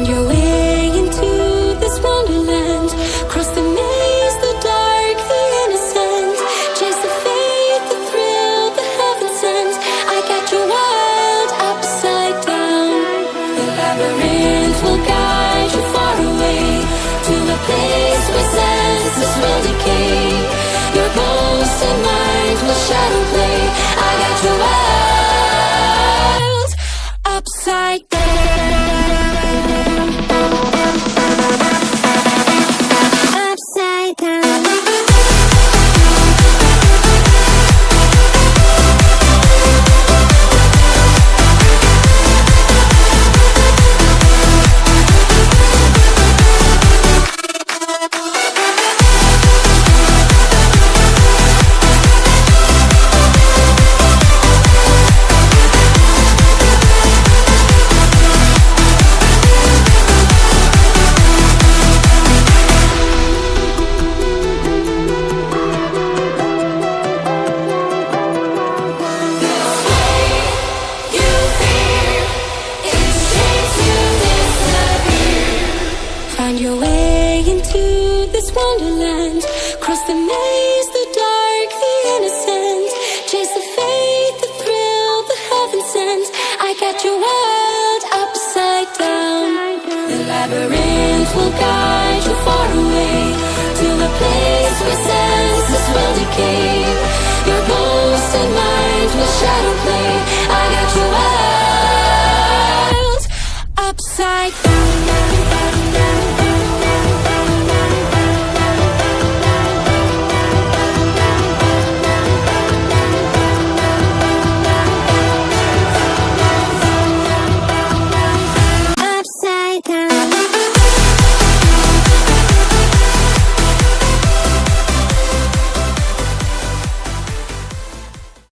Find your way into this wonderland. Cross the maze, the dark, the innocent. Chase the faith, the thrill, the heaven sent. I got you wild upside down. The labyrinth will guide you far away to a place where senses will decay. Your ghost and mind will shadow play. I got you wild upside down. Upside down. Find your way into this wonderland. Cross the maze, the dark, the innocent. Chase the faith, the thrill, the heaven sent. I got you wild upside down. The labyrinth will guide you far away to a place where senses will decay. Your ghost and mind will shadow play. I got you wild upside down, down, down, down.